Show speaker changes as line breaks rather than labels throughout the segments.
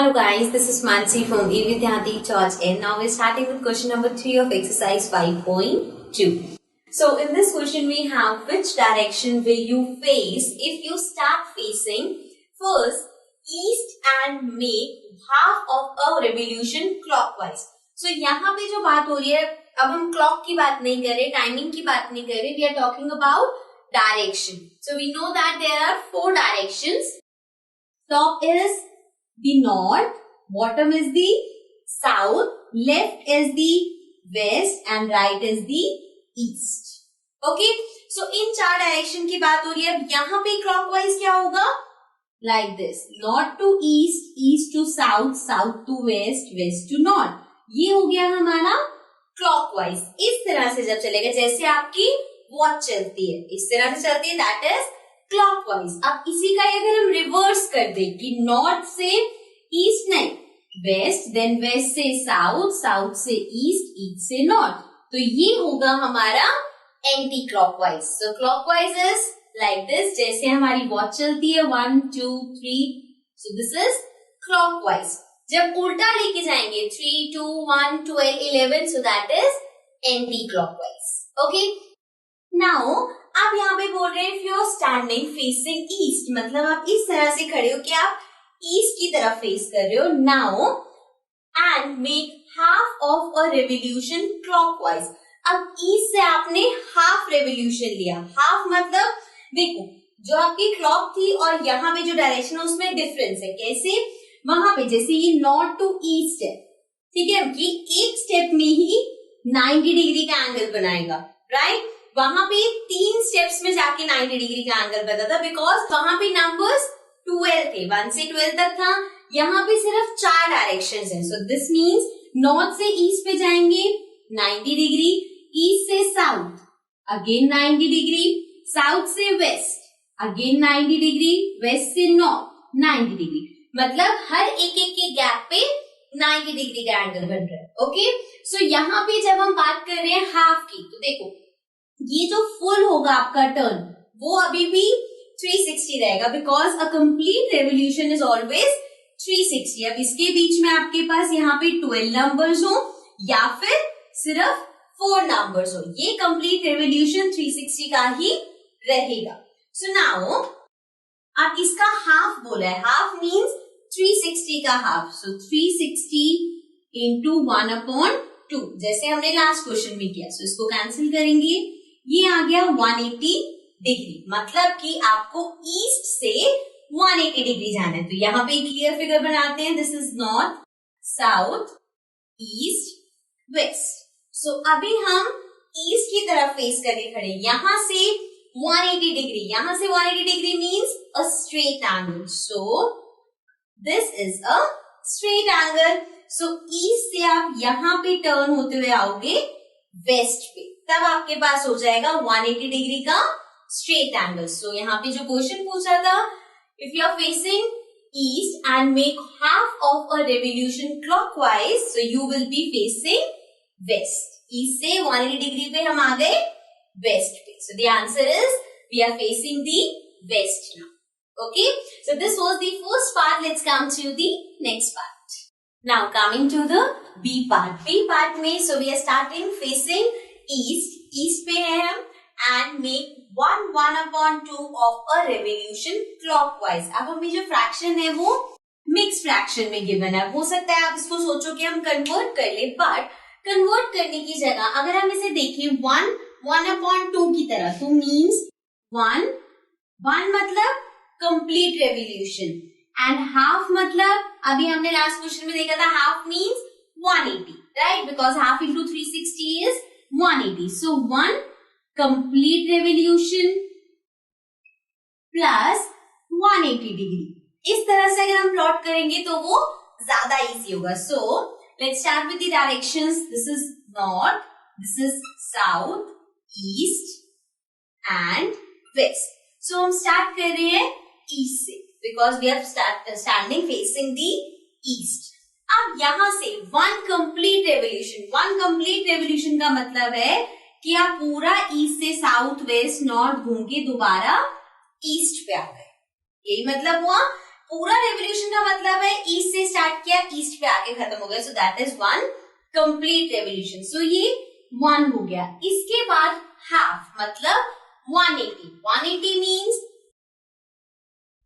Hello guys, this is Mansi from eVidyarthi Charge N. Now we're starting with question number 3 of exercise 5.2. So in this question we have, which direction will you face if you start facing first east and make half of a revolution clockwise. So यहाँ पे जो बात हो रही है, अब हम clock की बात नहीं कर रहे, timing की बात नहीं कर रहे, we are talking about direction. So we know that there are 4 directions. Top is the north, bottom is the south, left is the west and right is the east. Okay, so in 4 direction की बात हो रही है. अब यहाँ पे clockwise क्या होगा? Like this, north to east, east to south, south to west, west to north. ये हो गया हमारा clockwise. इस तरह से जब चलेगा, जैसे आपकी वॉच चलती है, इस तरह से चलती है, that is clockwise. अब इसी का अगर हम रिवर्स कर दे कि नॉर्थ से ईस्ट नहीं, वेस्ट, देन वेस्ट से साउथ, साउथ से ईस्ट, ईस्ट से नॉर्थ, तो ये होगा हमारा anti clockwise. So clockwise is like this, जैसे हमारी वॉच चलती है 1 2 3, सो दिस इज क्लॉकवाइज. जब उल्टा लेके जाएंगे 3 2 1 12 11, so that is anticlockwise. Okay, now आप यहाँ पे बोल रहे हैं if you are standing facing east, मतलब आप इस तरह से खड़े हो कि आप ईस्ट की तरफ फेस कर रहे हो. Now and make half of a revolution clockwise. अब ईस्ट से आपने हाफ रेवोल्यूशन लिया. हाफ मतलब देखो, जो आपकी क्लॉक थी और यहाँ पे जो डायरेक्शन है उसमें डिफरेंस है. कैसे? वहां पे जैसे ये नॉर्थ टू ईस्ट है, ठीक है, कि एक स्टेप में ही 90 डिग्री का एंगल बनाएगा, राइट? वहां पे 3 स्टेप्स में जाके 90 डिग्री का एंगल बता था, बिकॉज वहां पे नंबर्स 12 थे, 1 से 12 तक था. यहाँ पे सिर्फ 4 डायरेक्शंस हैं. सो दिस मीन्स नॉर्थ से ईस्ट पे जाएंगे 90 डिग्री, ईस्ट से साउथ अगेन 90 डिग्री, साउथ से वेस्ट अगेन 90 डिग्री, वेस्ट से नॉर्थ 90 डिग्री. मतलब हर एक एक के गैप पे 90 डिग्री का एंगल बन रहा है. ओके, सो यहाँ पे जब हम बात कर रहे हैं हाफ की, तो देखो ये जो फुल होगा आपका टर्न, वो अभी भी 360 रहेगा, because a complete revolution is always 360. अब इसके बीच में आपके पास यहाँ पे 12 नंबर्स हो या फिर सिर्फ 4 नंबर्स हो, ये कंप्लीट रेवोल्यूशन 360 का ही रहेगा. सो नाउ आप इसका हाफ बोला है, हाफ मीन्स 360 का हाफ. सो 360 इंटू 1/2, जैसे हमने लास्ट क्वेश्चन में किया. सो इसको कैंसिल करेंगे, ये आ गया 180 डिग्री. मतलब कि आपको ईस्ट से 180 डिग्री जाना है. तो यहाँ पे क्लियर फिगर बनाते हैं. This is north, south, east, west. So अभी हम ईस्ट की तरफ फेस करके खड़े. यहां से 180 डिग्री, यहां से 180 degree means a straight angle. So this is a straight angle. So east से आप यहाँ पे टर्न होते हुए आओगे वेस्ट पे, तब आपके पास हो जाएगा 180 डिग्री का स्ट्रेट एंगल. सो यहाँ पे जो क्वेश्चन पूछा था, if you are facing east and make half of a revolution clockwise, so you will be facing west. East से 180 डिग्री पे हम आ गए वेस्ट पे. So the answer is we are facing the west now. Okay, so this was the first part. Let's come to the next part. Now coming to the B part. B part में so we are starting facing east. East पे है हम and make 1/2 of a revolution clockwise. अब हमें जो fraction है वो mix fraction में गिवन है. हो सकता है आप इसको सोचो कि हम कन्वर्ट कर ले, बट कन्वर्ट करने की जगह अगर हम इसे देखें 1/2 की तरह, तो मीन्स 1 मतलब कंप्लीट रेवोल्यूशन एंड हाफ मतलब अभी हमने लास्ट क्वेश्चन में देखा था half means 180, right? Because half into 360 is 180. So 1 complete revolution plus 180 degree. इस तरह से अगर हम प्लॉट करेंगे तो वो ज्यादा इजी होगा. So let's start with the directions. This is north, this is south, east and west. So हम स्टार्ट कर रहे हैं ईस्ट से, because we are standing facing the east. अब यहाँ से 1 complete revolution का मतलब है कि आप पूरा ईस्ट से साउथ, वेस्ट, नॉर्थ घूम के दोबारा ईस्ट पे आ गए. यही मतलब हुआ. पूरा रेवोल्यूशन का मतलब है ईस्ट से स्टार्ट किया, ईस्ट पे आके खत्म हो गया, so that is one complete revolution. So ये 1 हो गया. इसके बाद हाफ मतलब 180. 180 means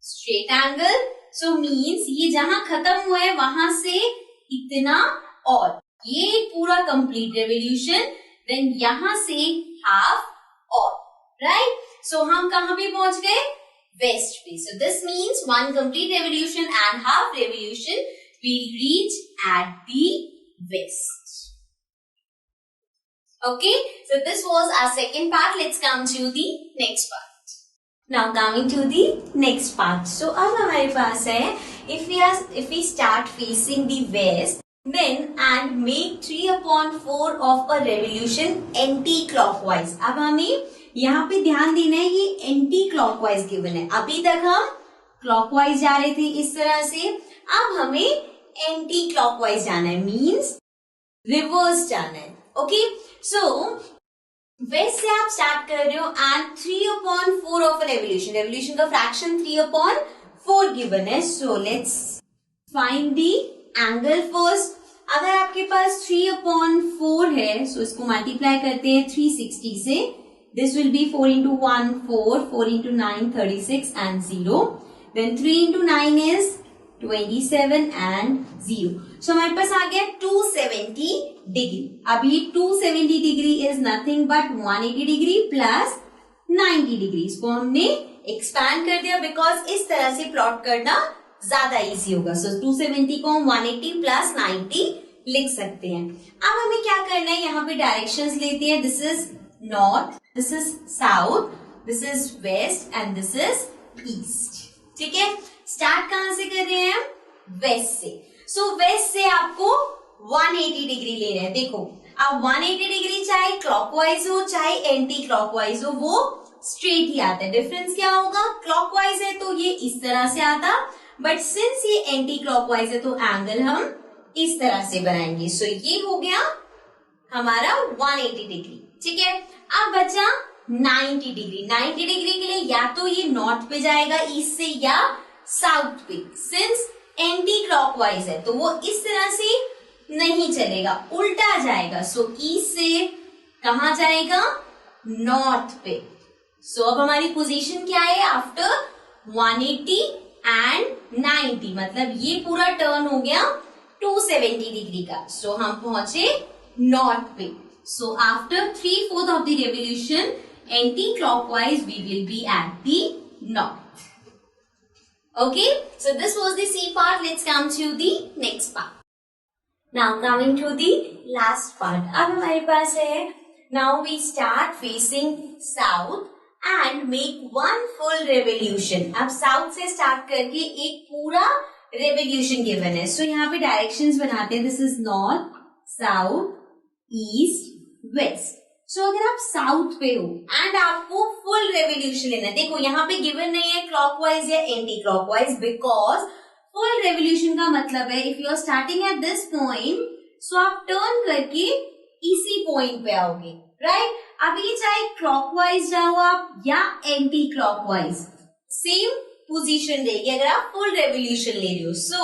straight angle. So means ये जहां खत्म हुआ है वहां से इतना और, ये पूरा कंप्लीट रेवोल्यूशन. देन यहां से हाफ और, राइट. सो हम कहां पे पहुंच गए? वेस्ट पे. So this means one complete revolution and half revolution will reach at the west. Okay, so this was our second part. Let's come to the next part. Now coming to the next part. So अब हमारे पास है, if we start facing the west, then and make 3/4 of a revolution anti-clockwise. अब हमें यहाँ पे ध्यान देना है, ये anti-clockwise given है. अभी तक हम clockwise जा रहे थे इस तरह से, अब हमें एंटी क्लॉकवाइज जाना है, मीन्स रिवर्स जाना है. ओके, सो वेस्ट से आप स्टार्ट कर रहे हो एंड 3/4 ऑफ रेवोल्यूशन, रेवोल्यूशन का फ्रैक्शन 3/4 गिवन है. So let's find the angle first. अगर आपके पास 3/4 है, सो इसको मल्टीप्लाई करते हैं 360 से. This will be 4 into 1 4, 4 into 9 36 and 0. Then 3 into 9 is 27 and 0. So हमारे पास आ गया 270 डिग्री. अभी 270 degree is nothing but 180 degree plus 90 degree. इसको हमने एक्सपैंड कर दिया बिकॉज इस तरह से प्लॉट करना ज्यादा इजी होगा. सो 270 को हम 180 प्लस 90 लिख सकते हैं. अब हमें क्या करना है, यहाँ पे डायरेक्शंस लेते हैं. This is north, this is south, this is west and this is east. ठीक है, स्टार्ट कहां से कर रहे हैं हम? वेस्ट से. सो वेस्ट से आपको 180 डिग्री ले रहे हैं. देखो अब 180 डिग्री चाहे क्लॉकवाइज हो चाहे एंटी क्लॉकवाइज हो, वो स्ट्रेट ही आता है. डिफरेंस क्या होगा? क्लॉकवाइज है तो ये इस तरह से आता, बट सिंस ये एंटी क्लॉकवाइज है तो एंगल हम इस तरह से बनाएंगे. सो ये हो गया हमारा 180 डिग्री. ठीक है, अब बचा 90 डिग्री. 90 डिग्री के लिए या तो ये नॉर्थ पे जाएगा ईस्ट से या साउथ पे. सिंस एंटी क्लॉकवाइज है तो वो इस तरह से नहीं चलेगा, उल्टा जाएगा. सो ईस्ट से कहां जाएगा? नॉर्थ पे. सो अब हमारी पोजीशन क्या है? आफ्टर 180 एंड 90 मतलब ये पूरा टर्न हो गया 270 डिग्री का. सो हम पहुंचे नॉर्थ पे. So after 3/4 of the revolution anticlockwise we will be at the north. Okay, so this was the C part. Let's come to the next part. Now coming to the last part. अब हमारे पास है, now we start facing south and make one full revolution. अब south से start करके एक पूरा revolution given है. So यहाँ पे directions बनाते हैं. This is north, south, east, west. सो अगर आप साउथ पे हो एंड आपको फुल रेवोल्यूशन लेना है, देखो यहाँ पे गिवन नहीं है क्लॉकवाइज या anti clockwise, because full revolution का मतलब है if you are starting at this point, so आप टर्न करके इसी पॉइंट पे आओगे, राइट. अभी चाहे क्लॉकवाइज जाओ आप या एंटी क्लॉकवाइज, सेम पोजीशन रहेगी अगर आप फुल रेवोल्यूशन ले रहे हो. सो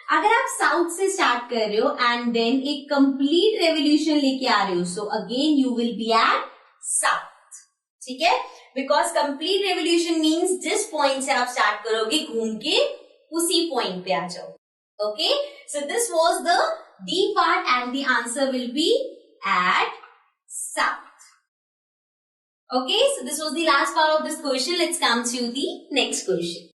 अगर आप साउथ से स्टार्ट कर रहे हो एंड देन एक कंप्लीट रेवोल्यूशन लेके आ रहे हो, so again you will be at south. ठीक है, बिकॉज कंप्लीट रेवोल्यूशन मीन्स जिस पॉइंट से आप स्टार्ट करोगे घूम के उसी पॉइंट पे आ जाओ. Okay, so this was the D part and the answer will be at south. Okay, so this was the last part of this question. Let's come to the next question.